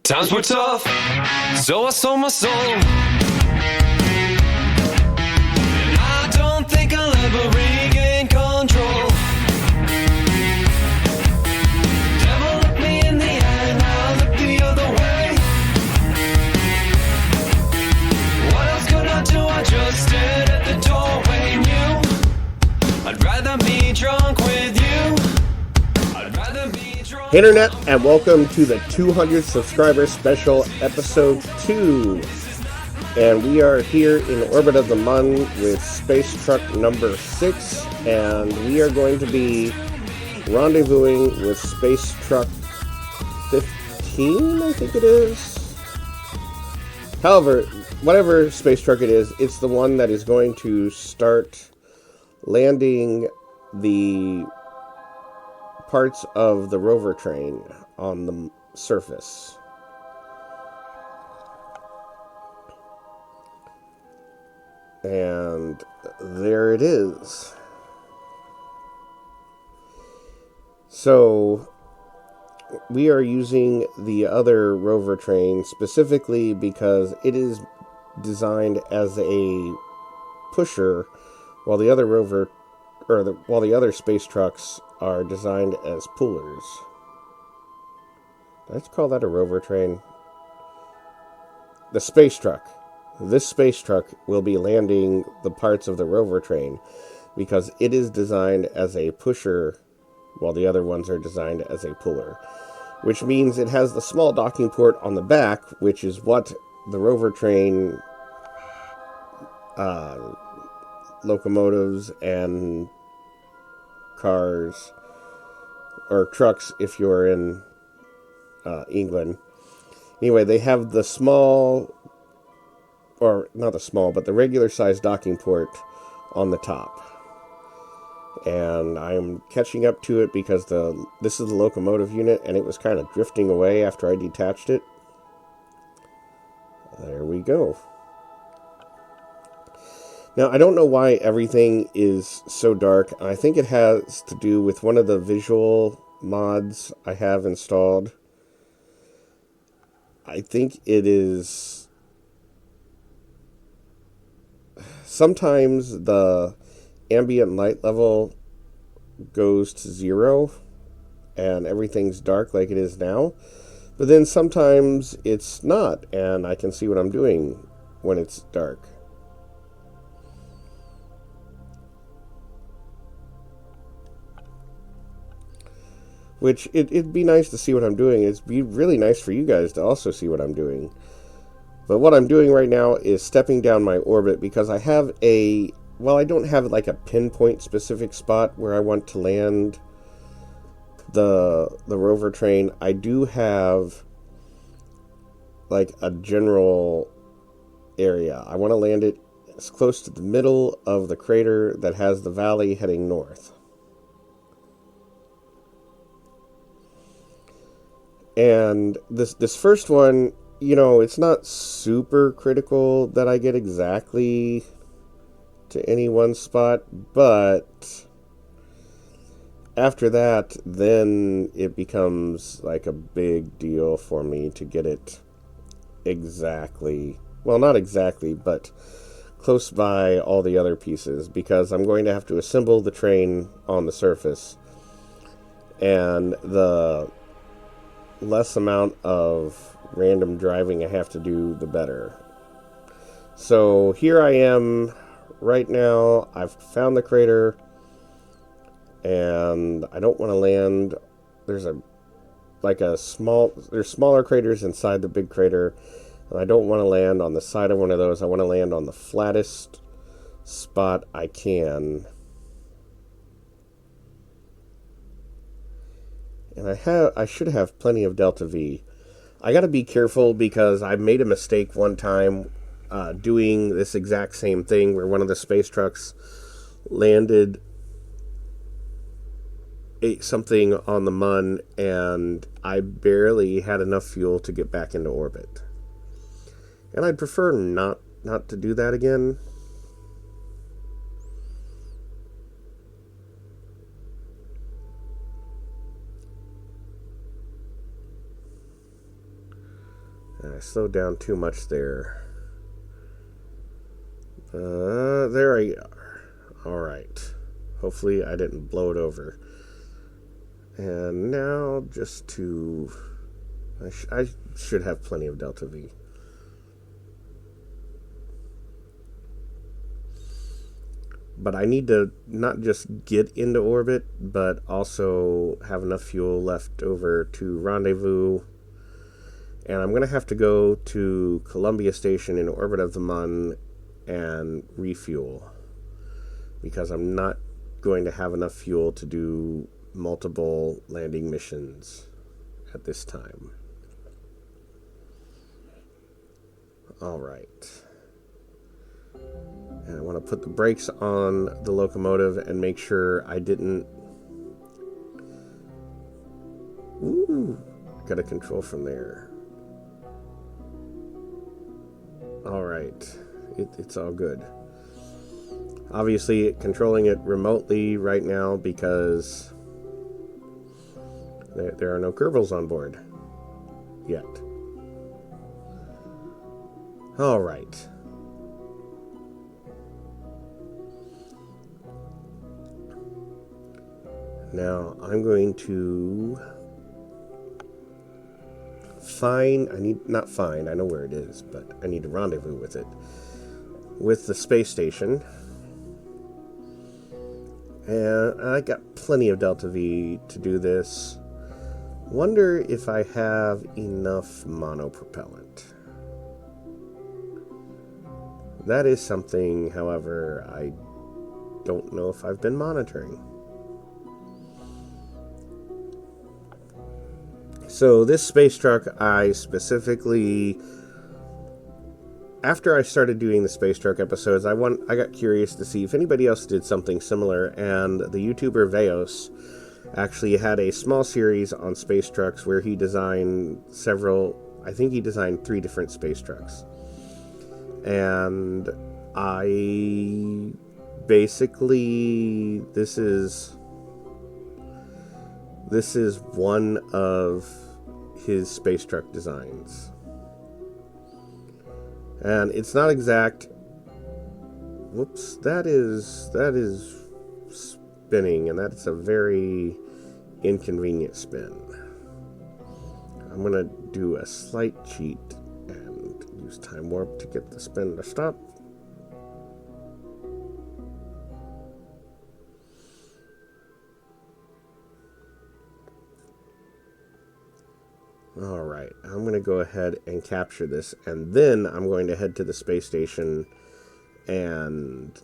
Times were tough, so I sold my soul. And I don't think I'll ever regain control. Devil looked me in the eye and I looked the other way. What else could I do? I just stared at the doorway and knew I'd rather be drunk with you. I'd rather be drunk. Hey Internet, and welcome to the 200 subscriber special episode 2. And we are here in orbit of the Mun with space truck number 6, and we are going to be rendezvousing with space truck 15, I think it is. However, whatever space truck it is, it's the one that is going to start landing the parts of the rover train on the surface. And there it is. So we are using the other rover train specifically because it is designed as a pusher, while the other while the other space trucks are designed as pullers. Let's call that a rover train. The space truck. This space truck will be landing the parts of the rover train because it is designed as a pusher while the other ones are designed as a puller. Which means it has the small docking port on the back, which is what the rover train locomotives and cars, or trucks if you're in England. Anyway, they have the small, or not the small, but the regular size docking port on the top. And I'm catching up to it because this is the locomotive unit, and it was kind of drifting away after I detached it. There we go. Now, I don't know why everything is so dark. I think it has to do with one of the visual mods I have installed. I think it is... Sometimes the ambient light level goes to 0 and everything's dark like it is now. But then sometimes it's not, and I can see what I'm doing when it's dark. Which, it'd be nice to see what I'm doing. It'd be really nice for you guys to also see what I'm doing. But what I'm doing right now is stepping down my orbit because I have I don't have like a pinpoint specific spot where I want to land the rover train. I do have like a general area. I want to land it as close to the middle of the crater that has the valley heading north. And this first one, it's not super critical that I get exactly to any one spot, but after that, then it becomes like a big deal for me to get it exactly, well, not exactly, but close by all the other pieces, because I'm going to have to assemble the train on the surface, and the less amount of random driving I have to do, the better. So here I am right now. I've found the crater, and I don't want to land. There's smaller craters inside the big crater, and I don't want to land on the side of one of those. I want to land on the flattest spot I can. And I should have plenty of Delta V. I got to be careful because I made a mistake one time doing this exact same thing where one of the space trucks landed something on the Mun, and I barely had enough fuel to get back into orbit. And I'd prefer not to do that again. I slowed down too much there. There we are. Alright. Hopefully I didn't blow it over. And now just to... I should have plenty of delta V. But I need to not just get into orbit, but also have enough fuel left over to rendezvous. And I'm going to have to go to Columbia Station in orbit of the Mun and refuel, because I'm not going to have enough fuel to do multiple landing missions at this time. Alright. And I want to put the brakes on the locomotive and make sure I didn't... Ooh, got a control from there. Alright, it's all good. Obviously, controlling it remotely right now because there are no Kerbals on board yet. Alright. Now, I'm going to I know where it is, but I need to rendezvous with it. With the space station. And I got plenty of Delta V to do this. Wonder if I have enough monopropellant. That is something, however, I don't know if I've been monitoring. So this space truck, I specifically, after I started doing the space truck episodes, I got curious to see if anybody else did something similar, and the YouTuber Veos actually had a small series on space trucks where he designed I think he designed 3 different space trucks. And I basically, this is one of his space truck designs. And it's not exact. Whoops, that is spinning, and that's a very inconvenient spin. I'm gonna do a slight cheat and use time warp to get the spin to stop. Alright, I'm going to go ahead and capture this, and then I'm going to head to the space station and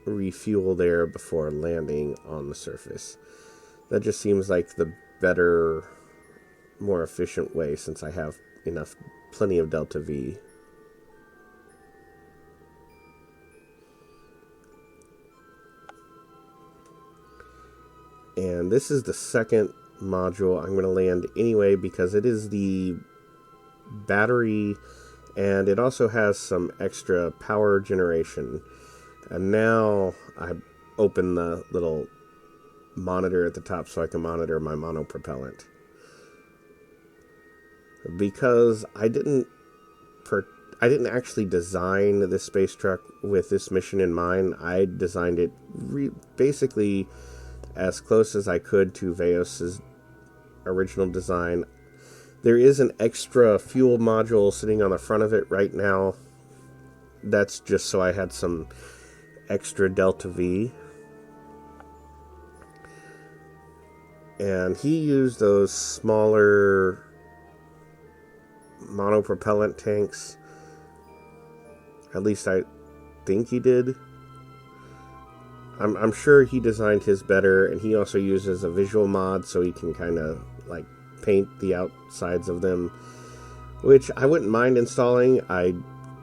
refuel there before landing on the surface. That just seems like the better, more efficient way, since I have plenty of Delta V. And this is the second module I'm going to land anyway, because it is the battery, and it also has some extra power generation. And now I open the little monitor at the top so I can monitor my monopropellant, because I didn't actually design this space truck with this mission in mind. I designed it basically as close as I could to Veos's original design. There is an extra fuel module sitting on the front of it right now. That's just so I had some extra Delta V. And he used those smaller monopropellant tanks. At least I think he did. I'm sure he designed his better, and he also uses a visual mod so he can kind of like paint the outsides of them, which I wouldn't mind installing. I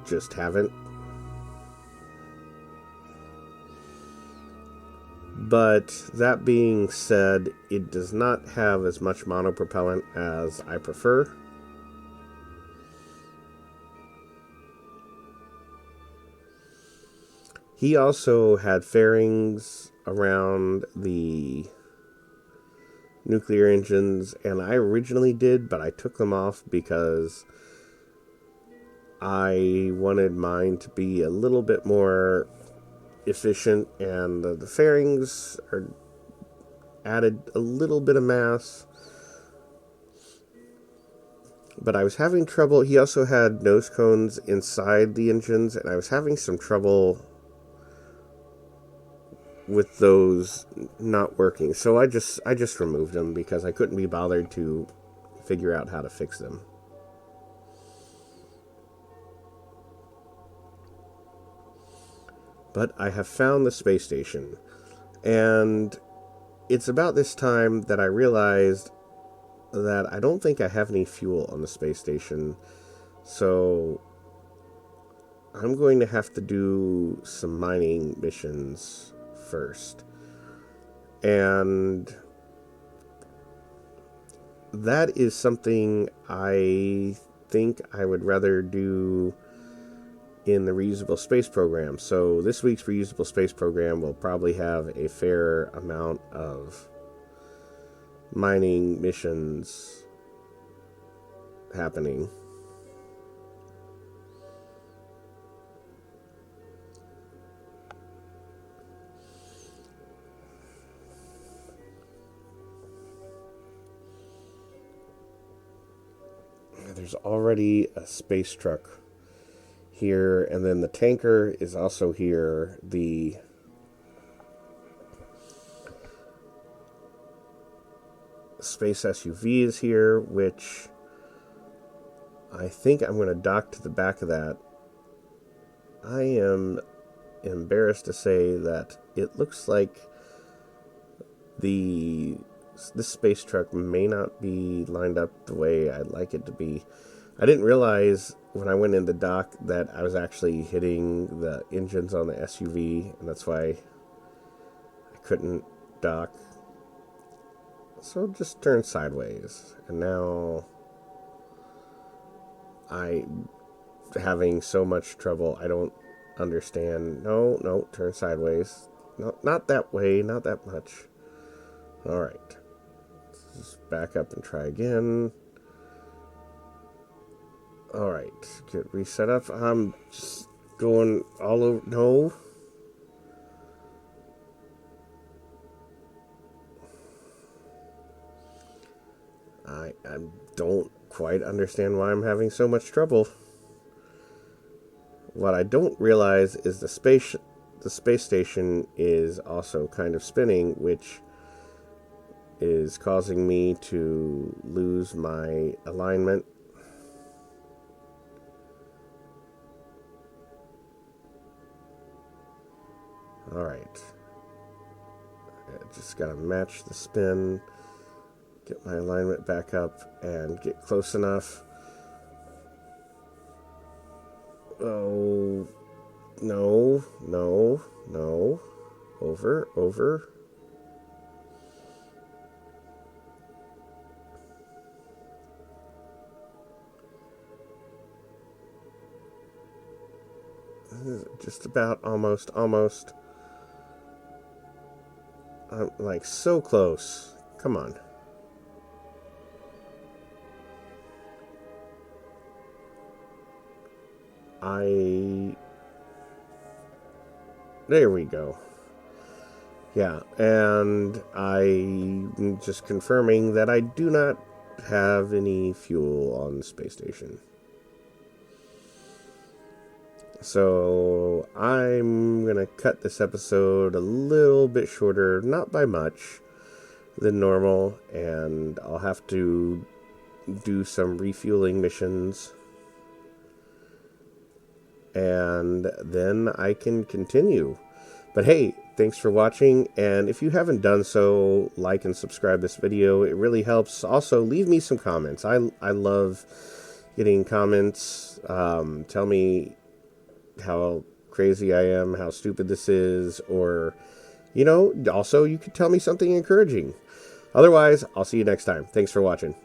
just haven't. But that being said, it does not have as much monopropellant as I prefer. He also had fairings around the nuclear engines, and I originally did, but I took them off because I wanted mine to be a little bit more efficient, and the fairings are added a little bit of mass. But I was having trouble. He also had nose cones inside the engines, and I was having some trouble with those not working. So I just removed them because I couldn't be bothered to figure out how to fix them. But I have found the space station, and it's about this time that I realized that I don't think I have any fuel on the space station, so I'm going to have to do some mining missions first. And that is something I think I would rather do in the reusable space program. So this week's reusable space program will probably have a fair amount of mining missions happening. There's already a space truck here, and then the tanker is also here. The space SUV is here, which I think I'm going to dock to the back of that. I am embarrassed to say that it looks like this space truck may not be lined up the way I'd like it to be. I didn't realize when I went in the dock that I was actually hitting the engines on the SUV, and that's why I couldn't dock. So just turn sideways, and now I'm having so much trouble. I don't understand. No, turn sideways. No, not that way, not that much. Alright. Let's just back up and try again. Alright, get reset up. I'm just going all over. No. I don't quite understand why I'm having so much trouble. What I don't realize is the space station is also kind of spinning, which is causing me to lose my alignment. Alright. I just gotta match the spin, get my alignment back up, and get close enough. Oh, no. Over. Just about almost. I'm like so close. Come on. There we go. Yeah, and I'm just confirming that I do not have any fuel on the space station. So I'm going to cut this episode a little bit shorter, not by much, than normal, and I'll have to do some refueling missions, and then I can continue. But hey, thanks for watching, and if you haven't done so, like and subscribe this video. It really helps. Also, leave me some comments. I love getting comments. Tell me how crazy I am, how stupid this is, or, also you could tell me something encouraging. Otherwise, I'll see you next time. Thanks for watching.